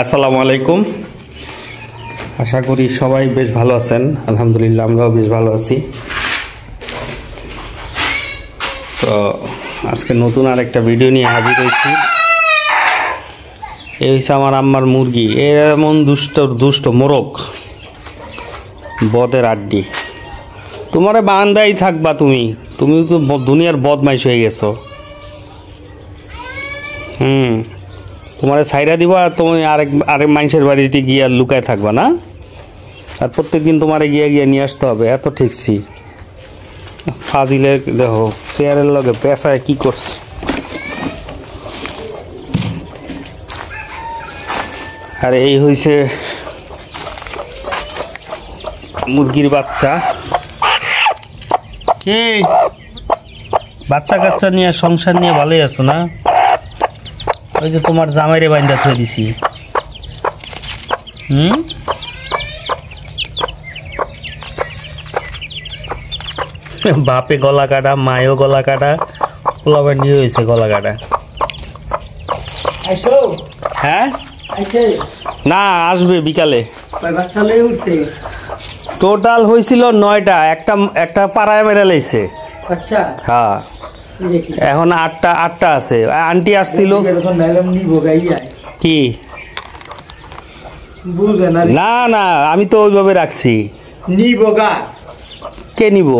আসসালামু আলাইকুম। আশা করি সবাই বেশ ভালো আছেন। আলহামদুলিল্লাহ আমরাও বেশ ভালো আছি। তো আজকে নতুন আর একটা ভিডিও নিয়ে হাজির হয়েছি। এই হচ্ছে আমার আম্মার মুরগি, এমন দুষ্ট মোরগ, বদের আড্ডি। তোমারে বান্দাই থাকবা, তুমি তো দুনিয়ার বদমাইশ হয়ে গেছো। তোমারে সাইরা দিবা আর তুমি আরেক মানুষের বাড়িতে গিয়ে লুকায় থাকবা না, আর প্রত্যেকদিন তোমারে গিয়ে নিয়ে আসতে হবে। এত ঠিকছি ফাজিলে দেখো চেয়ারের লগে পেশায় কি করছে। আর এই হইছে মুরগির বাচ্চা। এই বাচ্চা কাচ্চা নিয়ে সংসার নিয়ে ভালোই আছো না? ওই যে তোমার জামাইরে বাইন্দা থয়ে দিছি। বাপে গলা কাটা, মায়ও গলা কাটা, পোলাবার নিয়ে হয়েছে গলা কাটা। হ্যাঁ না, আসবে বিকালে। টোটাল হয়েছিল 9টা, একটা পাড়ায় মেরে লাইছে। আচ্ছা হ্যাঁ, এখন আটটা আছে। আন্টি আসছিল কি? না না, আমি তো ওইভাবে রাখছি। কে নিব?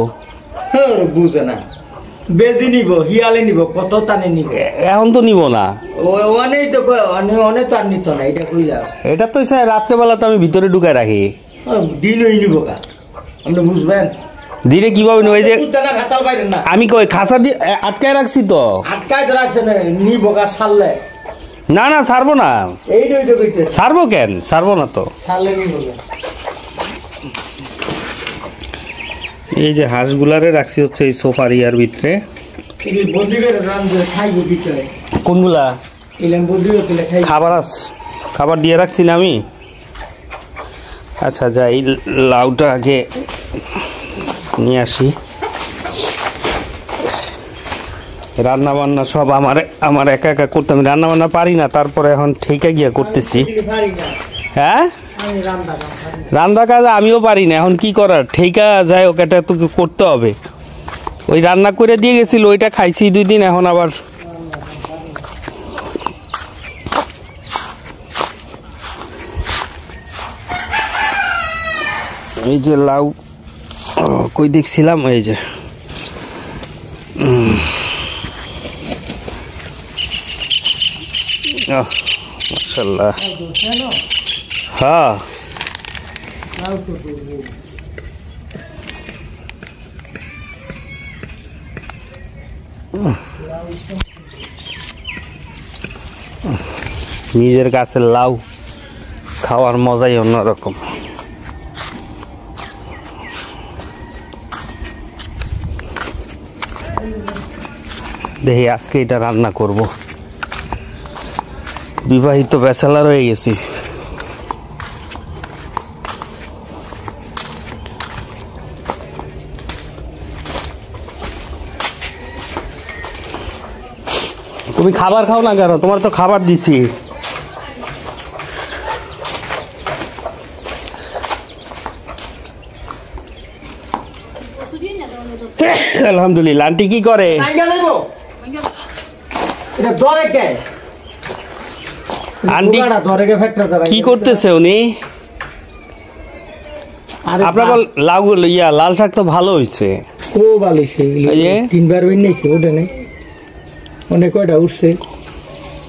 বুঝে না, বেজি নিব, হিয়ালে নিব, কত টানে নিব। এখন তো নিব না, অনেক তো অনেক তো আর নিত না। এটা কইলা এটা তো রাত্রেবেলা তো আমি ভিতরে ঢুকায় রাখি। দিন হই নিব কা, আপনি বুঝবেন। দিনে কিভাবে নেব? এই যে না, আমি কই খাসা দিয়ে আটকায় রাখছি তো। আটকায় তো রাখছেন, নিব কা সারলে। না না, ছাড়বো না। এই তো কইতে ছাড়বো কেন? ছাড়বো না তো, সারলে নিব। এই যে হাঁসগুলারে রাখছি হচ্ছে এই সোফার ইয়ার ভিতরে। কোনগুলা? খাবার আছে, খাবার দিয়ে রাখছি না আমি। আচ্ছা যাই, লাউটা আগে নিয়ে আসি। রান্না বান্না সব আমার একা একা করতে, আমি রান্না বান্না পারি না, তারপরে এখন ঠিকা গিয়া করতেছি। হ্যাঁ, রান্না কাজ আমিও পারি না, এখন কি করার, ঠিকা যায় ওকে তোকে করতে হবে। ওই রান্না করে দিয়ে গেছিল, ওইটা খাইছি 2 দিন, এখন আবার এই যে লাউ কই দেখছিলাম, এই যে মাশাআল্লাহ। হ্যাঁ নিজের গাছের লাউ খাওয়ার মজাই অন্যরকম। দেখি আজকে এটা রান্না করব। বিবাহিত ব্যাচেলার হয়ে গেছি। তুমি খাবার খাও না কেন? তোমার তো খাবার দিছি। আলহামদুলিল্লাহ। আন্টি কি করে? আন্টি কি করতেছে উনি? আপনার লাল শাক তো ভালো হয়েছে। ও বালিছে 3বার বানিয়েছে, ওটা নেই অনেক কয়টা উঠছে।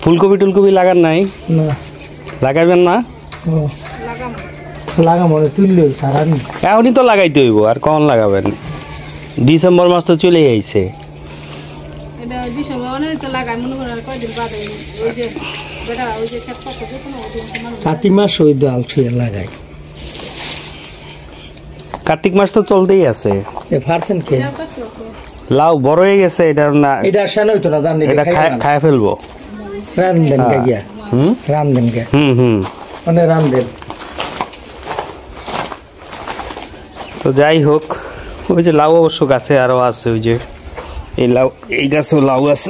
ফুলকপি টুলকপি লাগান নাই? না, লাগাবেন না? লাগা মনে তুললে সারানি এখনই তো লাগাইতে হইব, আর কখন লাগাবেন? ডিসেম্বর মাস তো চলে আইছে। কার্তিক মাস ওই ডাল ছুঁয়ে লাগাই। কার্তিক মাস তো চলতেই আছে। লাউ বড় হয়ে গেছে, এটা না, এটা শান হইতো না, জানি এটা খায় ফেলবো। রামদেন গিয়া রামদেন গে মানে রামদেন। তো যাই হোক, ওই যে লাউ অবশ্য গাছে আরো আছে, ওই যে এই লাউ, এই গাছেও লাউ আছে।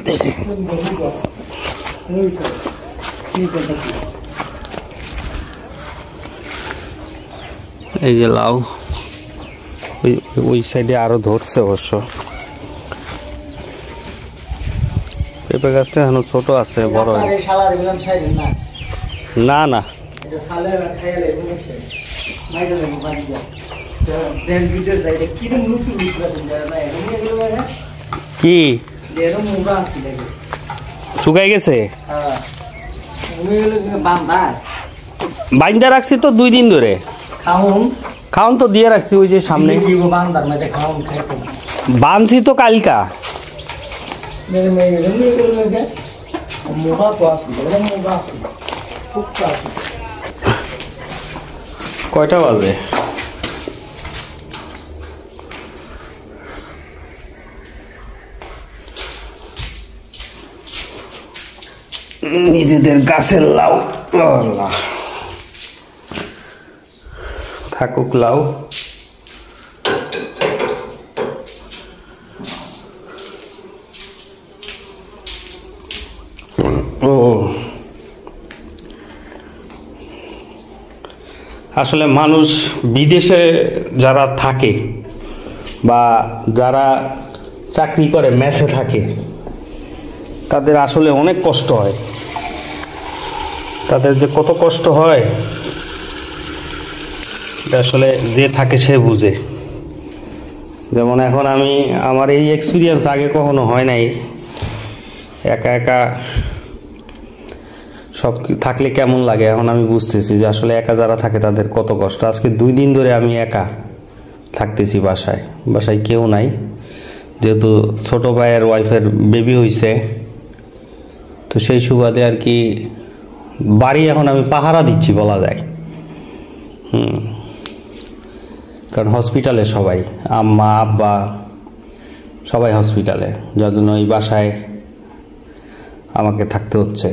এই যে লাউ, ওই সাইডে আরো ধরছে অবশ্য। পেঁপে গাছটা এখনো ছোট আছে, বড় না না কি শুকাই গেছে? বাইন্দা রাখছি তো 2 দিন ধরে। খাওন তো দিয়ে রাখছি ওই যে সামনে, বানছি তো কালকা। কয়টা বাজে? নিজেদের গাছের লাউ, আল্লাহ থাকুক লাউ। ও আসলে মানুষ বিদেশে যারা থাকে বা যারা চাকরি করে মেসে থাকে, তাদের আসলে অনেক কষ্ট হয়। তাদের যে কত কষ্ট হয় এটা আসলে যে থাকে সে বুঝে। যেমন এখন আমার এই এক্সপিরিয়েন্স আগে কখনো হয় নাই। একা একা সব থাকলে কেমন লাগে এখন আমি বুঝতেছি যে আসলে একা যারা থাকে তাদের কত কষ্ট। আজকে 2 দিন ধরে আমি একা থাকতেছি বাসায় কেউ নাই, যেহেতু ছোট ভাইয়ের ওয়াইফের বেবি হয়েছে। তো সেই সুবাদে আর কি বাড়ি এখন আমি পাহারা দিচ্ছি বলা যায়। কারণ হসপিটালে সবাই, আম্মা আব্বা সবাই হসপিটালে, যার জন্য এই বাসায় আমাকে থাকতে হচ্ছে।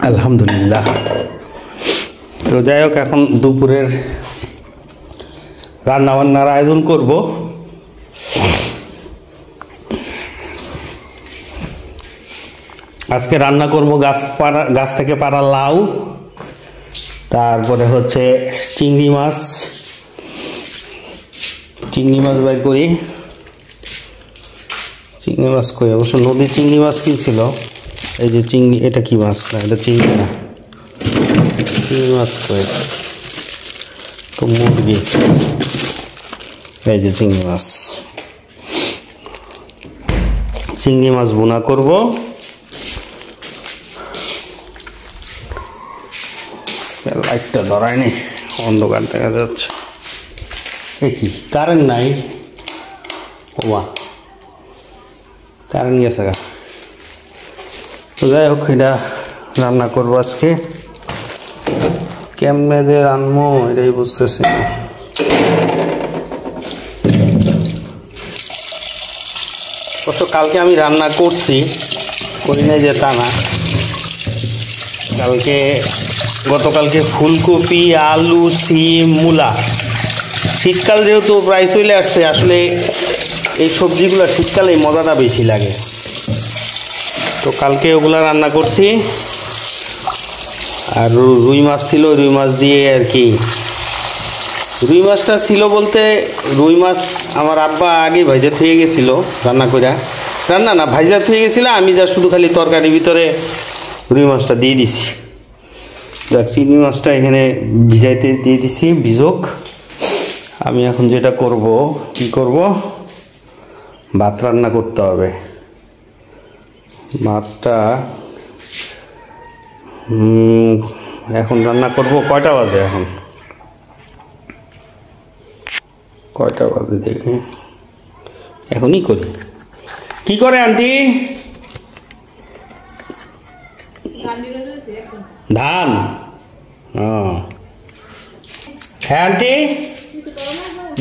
আলহামদুলিল্লাহ। তো যাই হোক, এখন দুপুরের রান্না বান্নার আয়োজন করব। আজকে রান্না করব গাছ থেকে পাড়া লাউ, তারপরে হচ্ছে চিংড়ি মাছ বের করি। চিংড়ি মাছ কই, অবশ্য নদীর চিংড়ি মাছ কিনছিল। এই যে চিংড়ি, এটা কি মাছ? না এটা চিংড়ি না, চিংড়ি মাছ কই তো মুরগি। এই যে চিংড়ি মাছ ভুনা করব। লাইটটা ধরায়নি, অন্ধকার দেখা যাচ্ছে। এ কি কারেন্ট নাই? ও বাহ, কারেন্ট গেছে গা। তো যাই হোক, এটা রান্না করবো আজকে। কেমনে যে রান্নবো এটাই বুঝতেছি না। অবশ্য কালকে আমি রান্না করি নাই যে তা না। গতকালকে ফুলকপি, আলু, সিম, মূলা। শীতকাল যেহেতু প্রায় চলে আসছে, আসলে এই সবজিগুলো শীতকালেই মজাটা বেশি লাগে। তো কালকে ওগুলা রান্না করছি। আর রুই মাছ ছিল, রুই মাছ দিয়ে আর কি। রুই মাছটা ছিল বলতে, রুই মাছ আমার আব্বা আগে ভাইজা থুয়ে গেছিল, রান্না না ভাইজা থুয়ে গেছিল। আমি যা শুধু খালি তরকারির ভিতরে রুই মাছটা দিয়ে দিছি। দেখ, চিংড়ি মাছটা এখানে ভিজাইতে দিয়ে দিছি, ভিজোক। আমি এখন যেটা করব, ভাত রান্না করতে হবে। ভাতটা এখন রান্না করব। কয়টা বাজে এখন? দেখি, এখনই করি। কি করে আন্টি? ধান। হ্যাঁ আন্টি,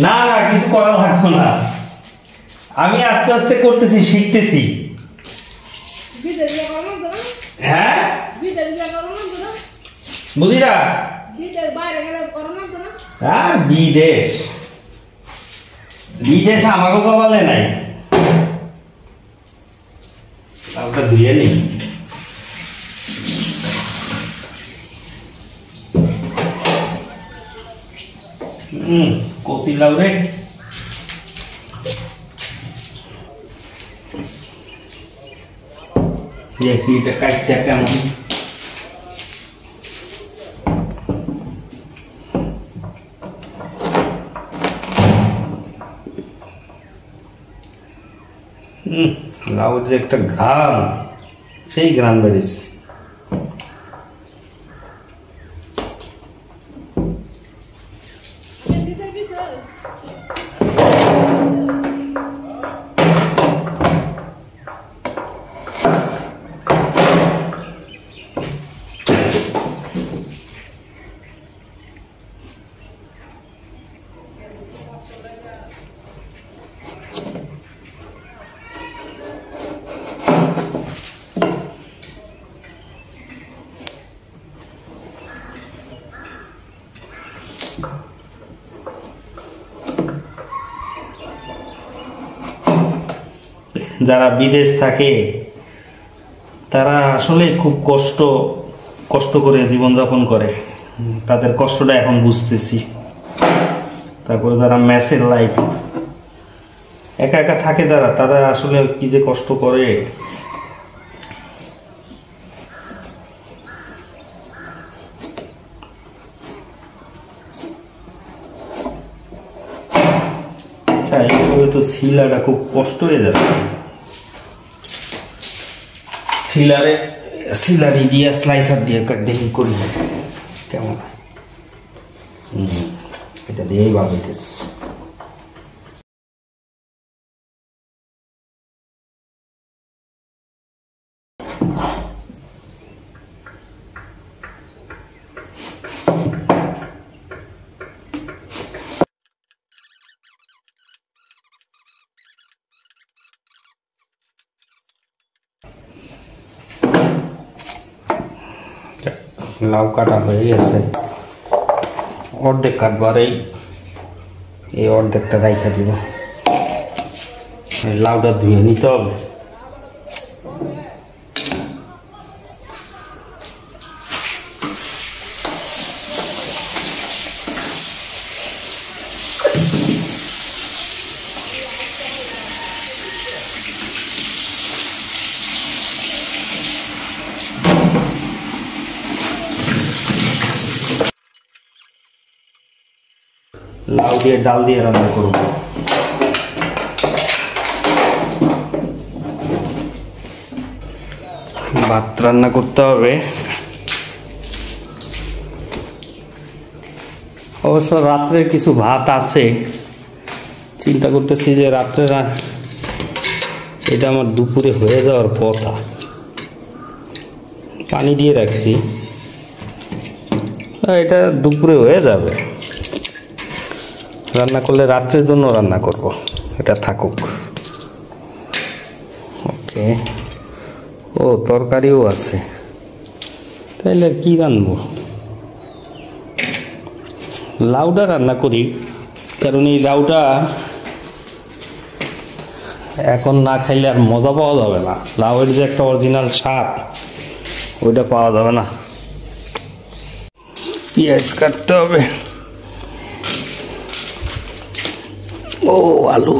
না কিছু করা লাগবে না, আমি আস্তে আস্তে করতেছি, শিখতেছি। হ্যাঁ বুঝি না, বিদেশ আমাকে কপালে নাই। লাউটা ধুয়ে নিই। কচি লাউ রে, দেখি এটা কাটতে কেমন। লাউর যে একটা ঘ্রাণ, সেই ঘ্রাণ বেরিয়েছে। যারা বিদেশ থাকে তারা আসলে খুব কষ্ট করে জীবনযাপন করে, তাদের কষ্টটা এখন বুঝতেছি। তারপরে যারা মেসের লাইফ একা একা থাকে যারা, তারা আসলে কি যে কষ্ট করে। আচ্ছা, এইভাবে তো শিলাটা খুব কষ্ট হয়ে যাবে। সিলারি দিয়ে স্লাইসার দিয়ে দেখি করি কেমন। এটা দিয়েই ভাবিতেছি। লাউ কাটা হয়ে গেছে, অর্ধেক কাটবার, এই অর্ধেকটা রাইখা দিব। লাউটা ধুয়ে নিতে হবে। লাউ দিয়ে ডাল দিয়ে রান্না করব। ভাত রান্না করতে হবে। অবশ্য রাত্রে কিছু ভাত আছে, চিন্তা করতেছি যে রাত্রে এটা আমার দুপুরে হয়ে যাওয়ার কথা। পানি দিয়ে রাখছি, এটা দুপুরে হয়ে যাবে। রান্না করলে রাত্রের জন্য রান্না করব, এটা থাকুক। ওকে, ও তরকারিও আছে, তাইলে কি রান্নবো? লাউটা রান্না করি, কারণ এই লাউটা এখন না খাইলে আর মজা পাওয়া যাবে না। লাউয়ের যে একটা অরিজিনাল স্বাদ, ওইটা পাওয়া যাবে না। পেঁয়াজ কাটতে হবে। ও আলু,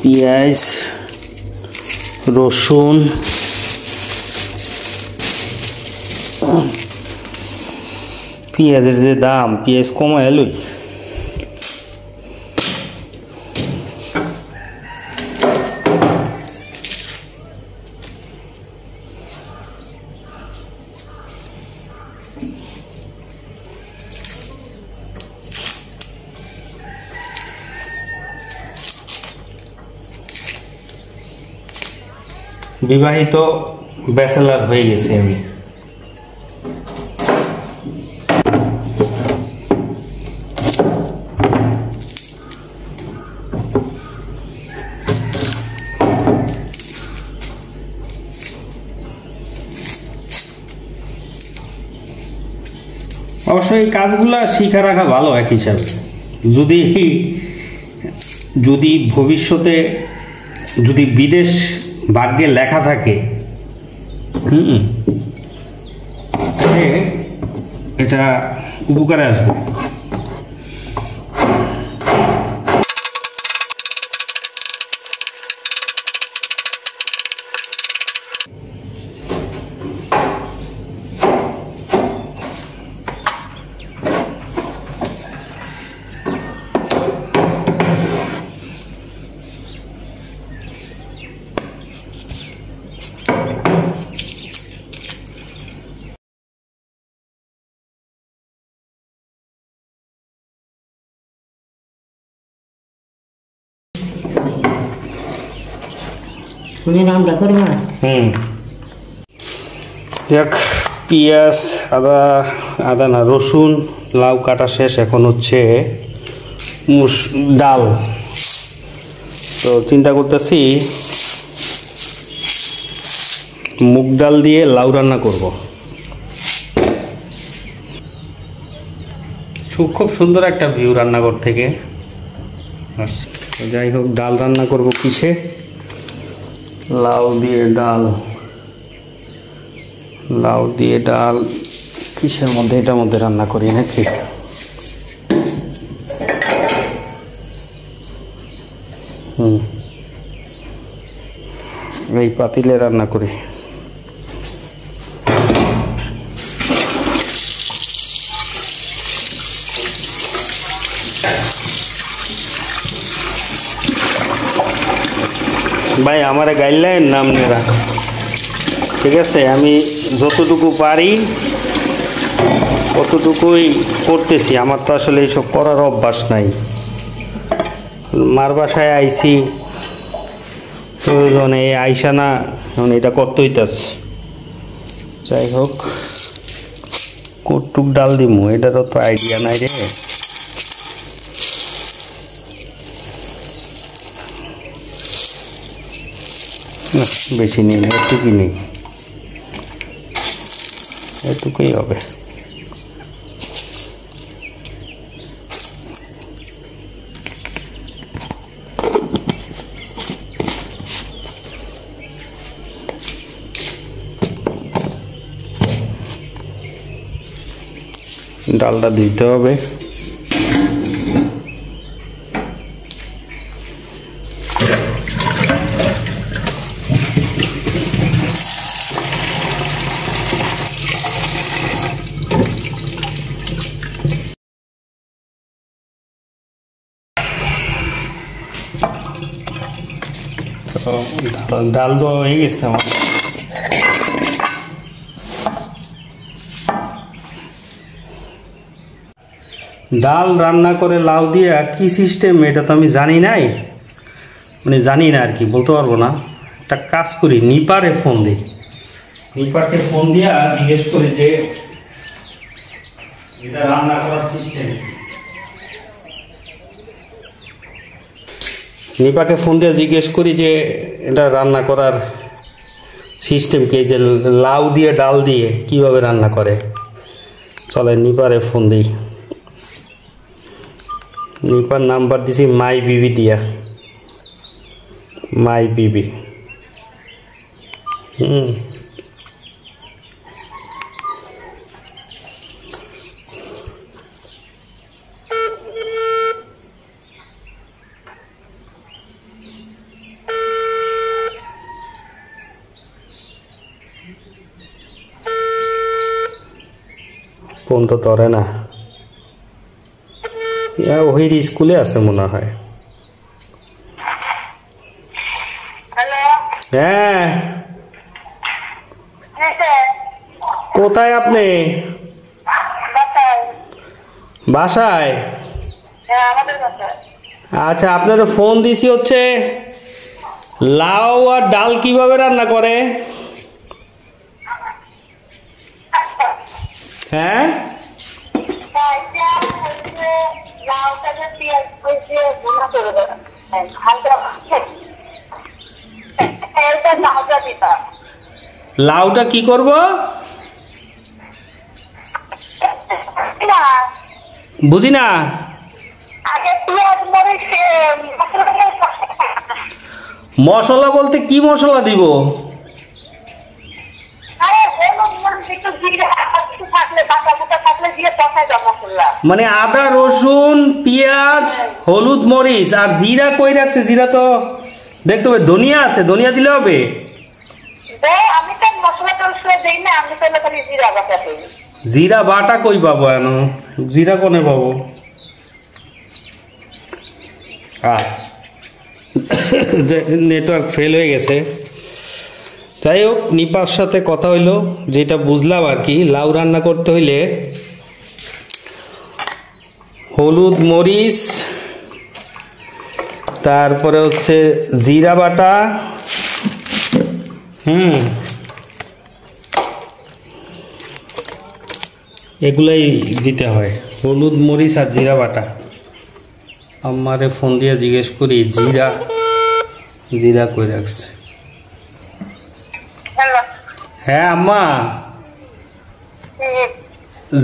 পেঁয়াজ, রসুন, পেঁয়াজের যে দাম, পেঁয়াজ কমায় এলুই। বিবাহিত ব্যাচেলার হয়ে গেছি আমি। অবশ্যই এই কাজগুলা শিখে রাখা ভালো এক হিসাবে। যদি ভবিষ্যতে যদি বিদেশ ভাগ্যে লেখা থাকে তাহলে এটা উপকারে আসবে। যাক, পেঁয়াজ, আদা না রসুন, লাউ কাটা শেষ। এখন হচ্ছে ডাল। তো চিন্তা করতেছি মুগ ডাল দিয়ে লাউ রান্না করব। খুব সুন্দর একটা ভিউ রান্নাঘর থেকে। যাই হোক, ডাল রান্না করব কিসে? লাউ দিয়ে ডাল। লাউ দিয়ে ডাল কিসের মধ্যে? এটার মধ্যে রান্না করি নাকি? এই পাতিলে রান্না করি। ভাই আমারে গাইডলাইন নাম নিয়ে রাখ, ঠিক আছে? আমি যতটুকু পারি ততটুকুই করতেছি। আমার তো আসলে এইসব করার অভ্যাস নাই। মার বাসায় আইছি, প্রয়োজনে আইসা না, এখন এটা করতে হইতাছে। যাই হোক, কটুক ডাল দিমু এটারও তো আইডিয়া নাই রে। বেশি নেই, এটুকুই নেই, এটুকুই হবে। ডালটা দিতে হবে। ডাল তো হয়ে গেছে আমার। ডাল রান্না করে লাউ দিয়ে কি সিস্টেম এটা তো আমি জানি নাই, মানে জানি না আর কি, বলতে পারবো না। একটা কাজ করি, নিপারে ফোন দিই। নিপারকে ফোন দিয়ে জিজ্ঞেস করি যে এটা রান্না করার সিস্টেম। নিপাকে ফোন দিয়ে জিজ্ঞেস করি যে এটা রান্না করার সিস্টেম কি, যে লাউ দিয়ে ডাল দিয়ে কিভাবে রান্না করে। চলে নিপারে ফোন দিই। নিপার নাম্বার দিছি মাই বিবি দিয়া, মাই বিবি। ফোন তো ধরে না, ওহির স্কুলে আছে মনে হয়। হ্যাঁ, কোথায় আপনি? বাসায়? আচ্ছা, আপনার ফোন দিছি হচ্ছে লাউ আর ডাল কিভাবে রান্না করে। হ্যাঁ, লাউটা কি করব? বুঝি না। মশলা বলতে কি মশলা দিব? মানে আদা রসুন পেঁয়াজ হলুদ মরিচ আর জিরা কই রাখছে? জিরা তো দেখতে হবে। ধনিয়া আছে, ধনিয়া দিলে হবে? জিরা বাটা কই পাবো? এন জিরা কোনে পাবো? নেটওয়ার্ক ফেল হয়ে গেছে। যাই হোক, নিপার সাথে কথা হইলো, যেটা বুঝলাম আর কি, লাউ রান্না করতে হইলে হলুদ মরিচ, তারপরে হচ্ছে জিরা বাটা, এগুলাই দিতে হয়, হলুদ মরিচ আর জিরা বাটা। আমারে ফোন দিয়ে জিজ্ঞেস করি জিরা জিরা কই রাখছে। হ্যাঁ আম্মা,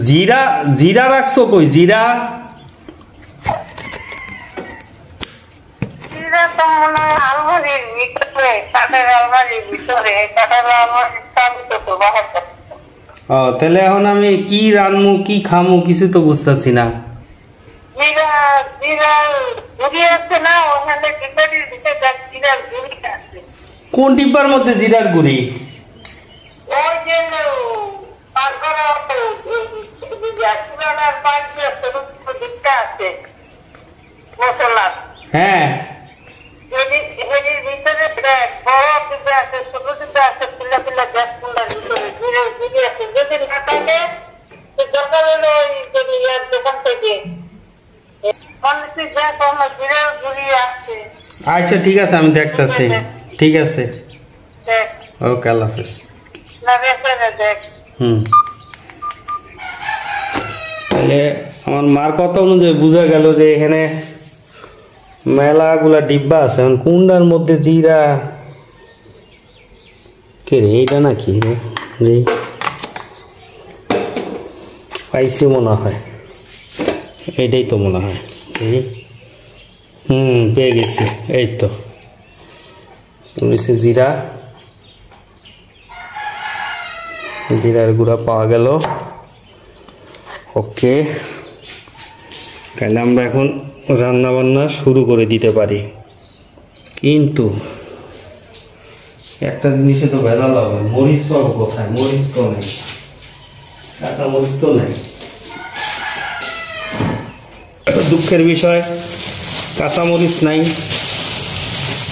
জিরা জিরা রাখছো কই? জিরা তাহলে এখন আমি কি রান্নু কি খামু কিছু তো বুঝতেছি না। কোন ডিব্বার মধ্যে জিরার গুঁড়ি? হ্যাঁ আচ্ছা ঠিক আছে, আমি দেখতেছি। ঠিক আছে, ওকে, আল্লাহ হাফেজ। তাহলে আমার মার কথা অনুযায়ী বোঝা গেল যে এখানে মেলাগুলা ডিব্বা আছে। এখন কোনটার মধ্যে জিরা কে রে? এইটা নাকি রে? পাইছি মনে হয়, এইটাই তো মনে হয়। পেয়ে গেছি, এই তো জিরা, জিরার গুঁড়া পাওয়া গেল। ওকে, তাহলে আমরা এখন রান্না বান্না শুরু করে দিতে পারি। কিন্তু একটা জিনিসে তো ভেজাল হবে, মরিচ পাবো কোথায়? মরিচ তো নেই, কাঁচা মরিচ তো নেই। দুঃখের বিষয়, কাঁচা মরিচ নাই,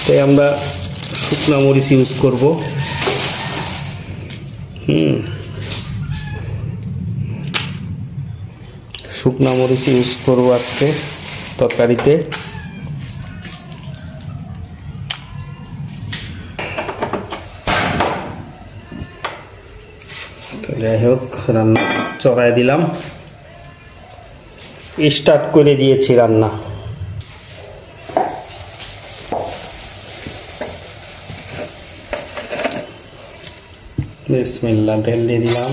তাই আমরা শুকনা মরিচ ইউজ করব। শুকনা মরিচ ইউজ করবো আজকে তরকারিতে। তো যাই হোক, রান্না চড়াই দিলাম, স্টার্ট করে দিয়েছি রান্না। বিসমিল্লাহ, তেল দিয়ে দিলাম।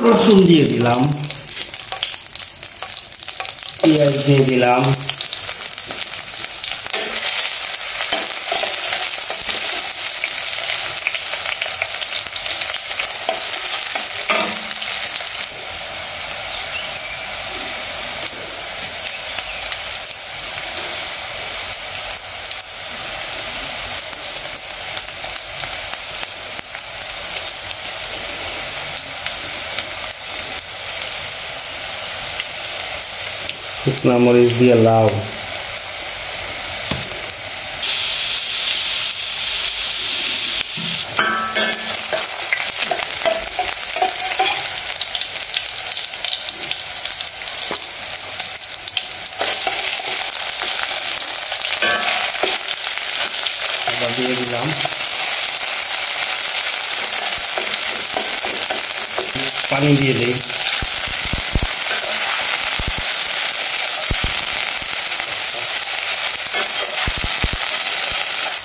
রসুন দিয়ে দিলাম, পেঁয়াজ দিয়ে দিলাম, শুকনা মরিচ দিয়ে লাউ, দিয়ে দিলাম, পানি দিয়ে দিই।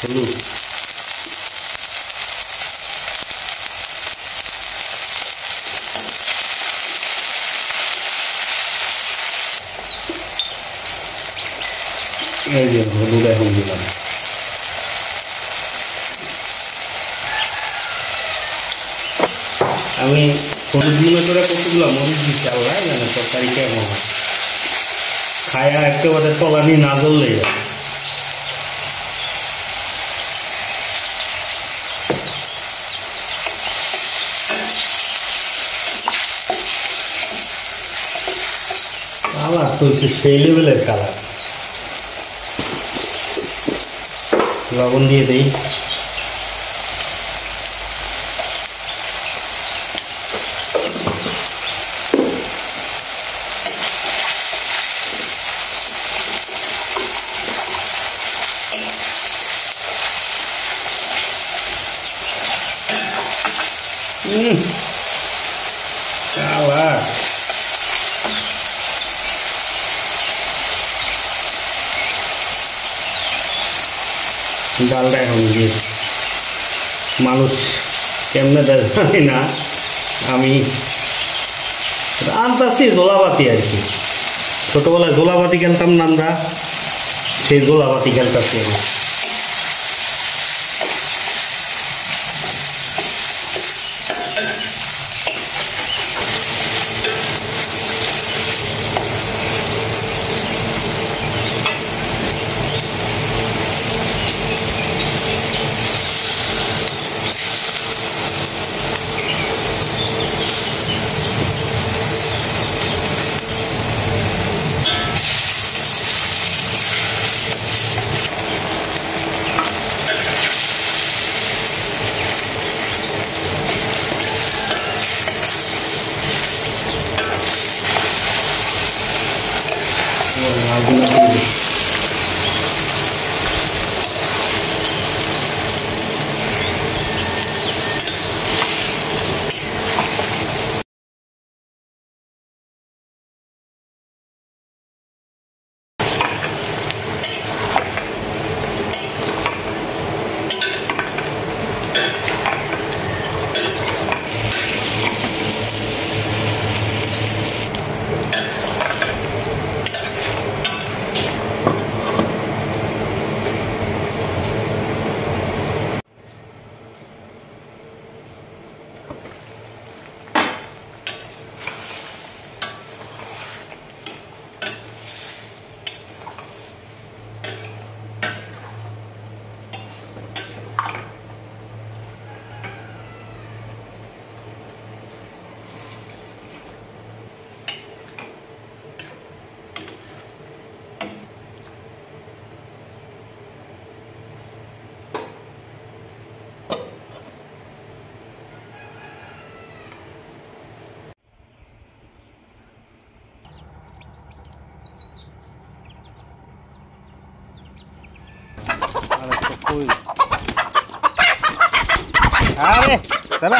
হলুদ, এই যে হলুদ এখন দিলাম। আমি হলুদ মনে করে কতগুলো মরিচ দিচ্ছি, আল্লাহ জানে তরকারি কেমন হয়। খায়া একেবারে তলানি না জ্বললে যায়। কালার তো হচ্ছে সেই লেভেলের কালার। লবণ দিয়ে দিই। কালার ডালটা এখন দিয়ে মানুষ কেমনে দেয় জানি না, আমি আনতাছি জোলাবাতি আর কি। ছোটোবেলায় জোলাবাতি খেলতাম না আমরা, সেই জোলাবাতি খেলতাছি আমি। আরে দাদা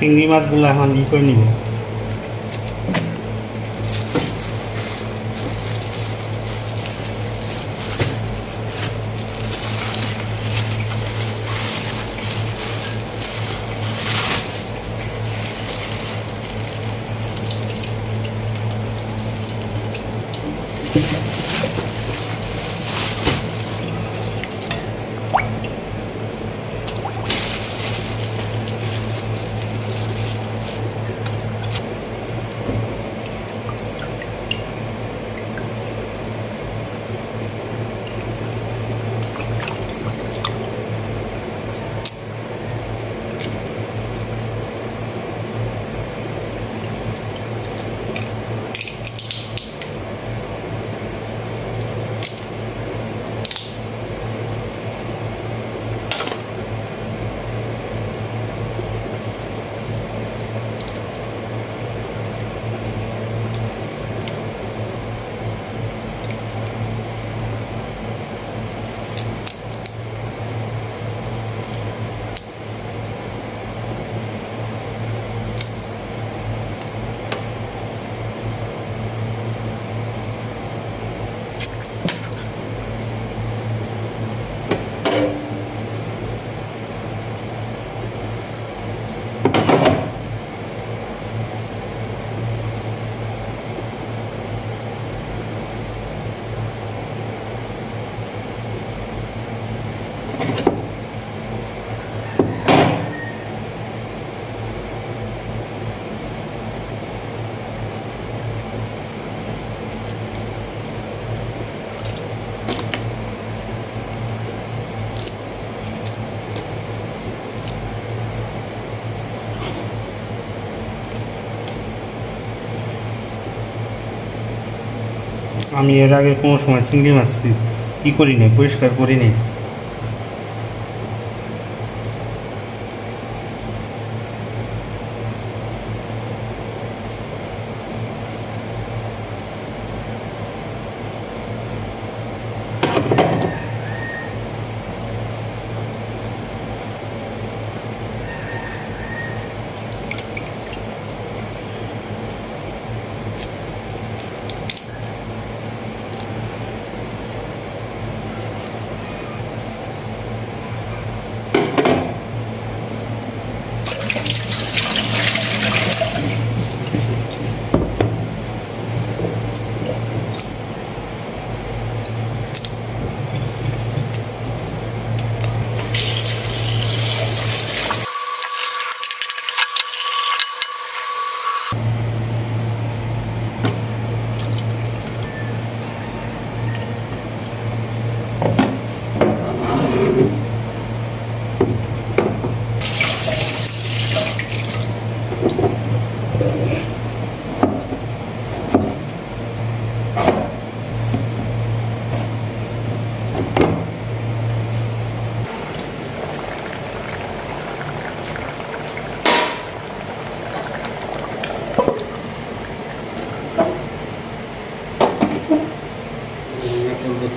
চিংড়ি মাছগুলো এখন ই করে নিব। আমি এর আগে কোনো সময় চিংড়ি মাছ কি করি নাই, পরিষ্কার করি নাই।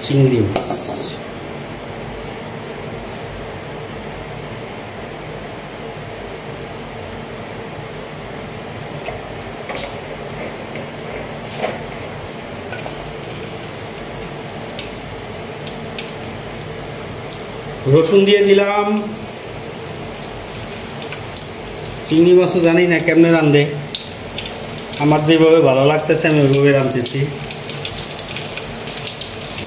চিংড়ি মাছ রসুন দিয়ে দিলাম। চিংড়ি মাছও জানি না কেমনে রান্ধে, আমার যেভাবে ভালো লাগতেছে আমি ওইভাবে রাঁধতেছি।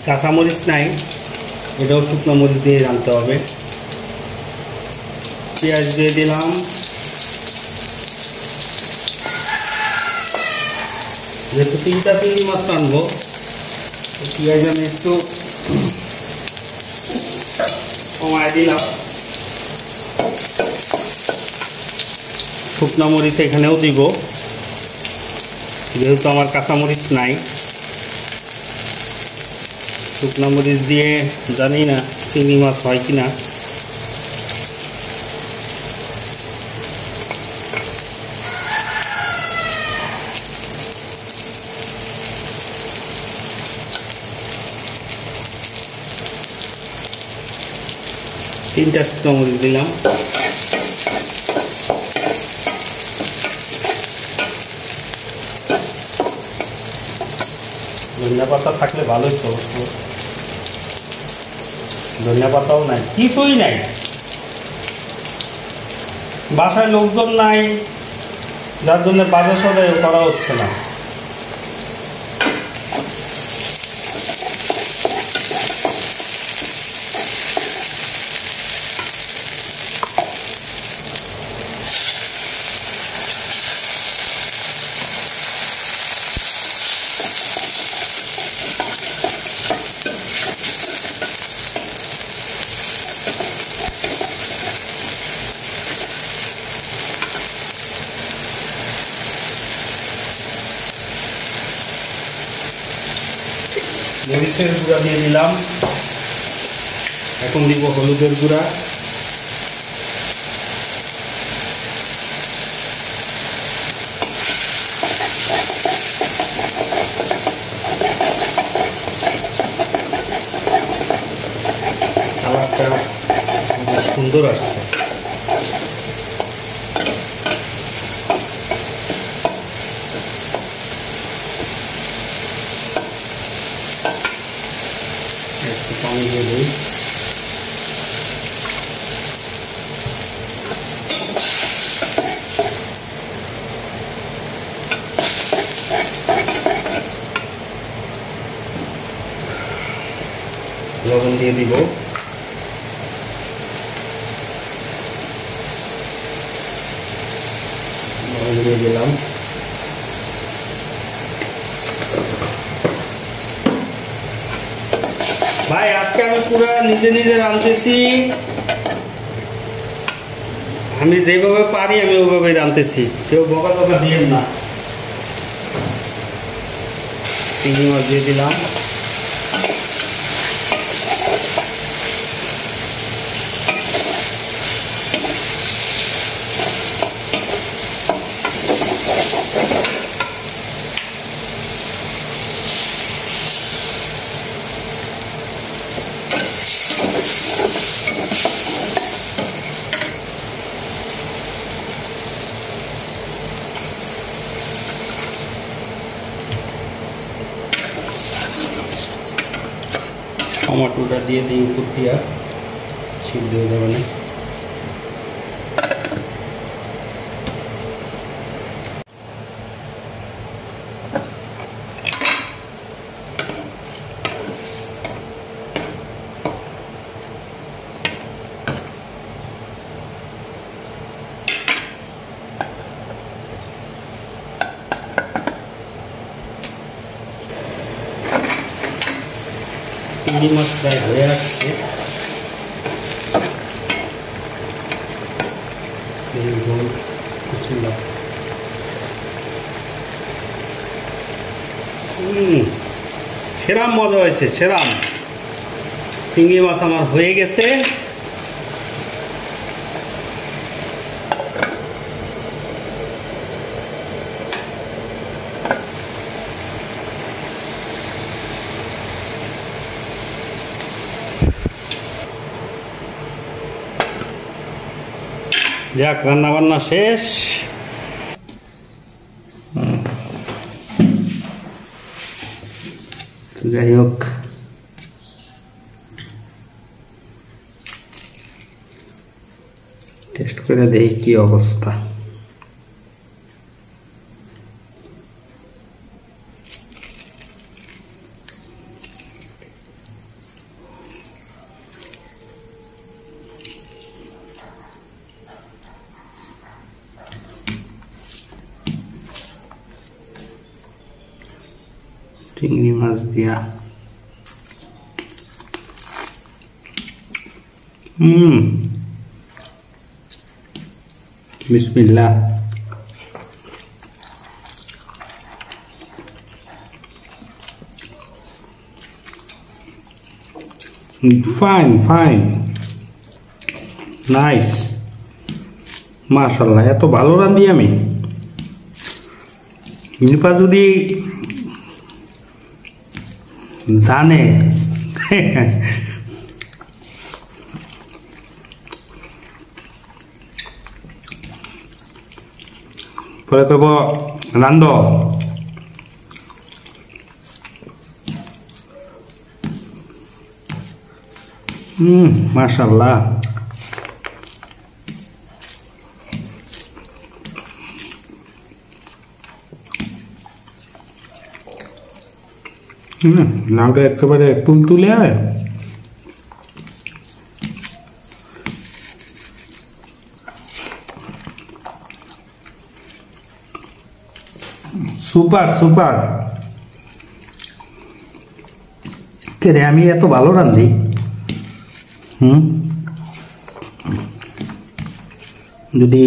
কাঁচামরিচ নাই, এটাও শুকনো মরিচ দিয়ে রাঁধতে হবে। পেঁয়াজ দিয়ে দিলাম, যেহেতু 3টা চিংড়ি মাছ রাঁধবো পেঁয়াজ আমি একটু কমায় দিলাম। শুকনো মরিচ এখানেও দিব, যেহেতু আমার কাঁচামরিচ নাই। শুকনো মরিচ দিয়ে জানি না চিংড়ি মাছ হয় কিনা। তিনটা শুকনো মরিচ দিলাম। ধনিয়া পাতা থাকলে ভালোই তো, ধনিয়া পাতাও নাই, কিছুই নাই, বাসায় লোকজন নাই, যার জন্য বাজার সদাই করা হচ্ছে না। মরিচের গুঁড়া দিয়ে দিলাম, এখন দিব হলুদের গুঁড়া, কালারটা সুন্দর আসছে। একটু পানি দিয়ে দিই। লবণ দিয়ে দিব, লবণ দিয়ে দিলাম। ভাই আজকে আমি পুরো নিজে নিজে রাঁধতেছি, আমি যেভাবে পারি আমি ওইভাবে রাঁধতেছি, কেউ বকা টকা দিয়েন না। চিংড়ি মাছ দিয়ে দিলাম। টমেটোটা দিয়ে দিই উপর দিয়া, সিদ্ধ হয়ে যাবে না। চিংড়ি মাছ প্রায় হয়ে আসছে। সেরাম মজা হয়েছে, সেরাম চিংড়ি মাছ আমার হয়ে গেছে। যাক, রান্না বান্না শেষ। যাই হোক, টেস্ট করে দেখি কি অবস্থা। চিংড়ি মাছ দিয়া বিসমিল্লাহ। ফাইন ফাইন, নাইস, মাশাআল্লাহ। এত ভালো রাঁধি আমি। নিপা যদি জানে পরে তো রান্ধ। মাশাআল্লাহ। লাউটা একেবারে তুলতুলে হয়। Super super. কে রে, আমি এত ভালো রান্ধি? যদি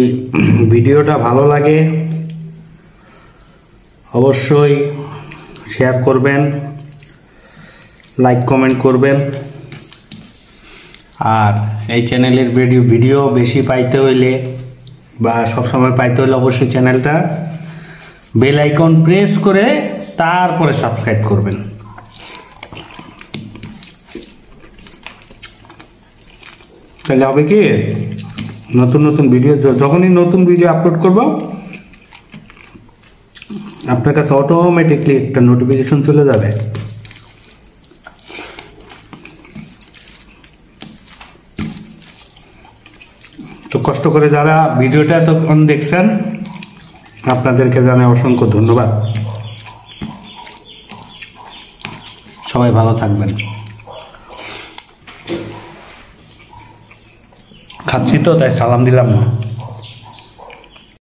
ভিডিওটা ভালো লাগে অবশ্যই শেয়ার করবেন, লাইক কমেন্ট করবেন। আর এই চ্যানেলের ভিডিও বেশি পাইতে হইলে বা সবসময় পাইতে হলে অবশ্যই চ্যানেলটা বেল আইকন প্রেস করে তারপরে সাবস্ক্রাইব করবেন। তাহলে হবে কি, নতুন নতুন ভিডিও যখনই নতুন ভিডিও আপলোড করব আপনার কাছে অটোমেটিকলি একটা নোটিফিকেশন চলে যাবে। তো কষ্ট করে যারা ভিডিওটা এতক্ষণ দেখছেন আপনাদেরকে জানাই অসংখ্য ধন্যবাদ। সবাই ভালো থাকবেন। খাচ্ছি তো তাই সালাম দিলাম না।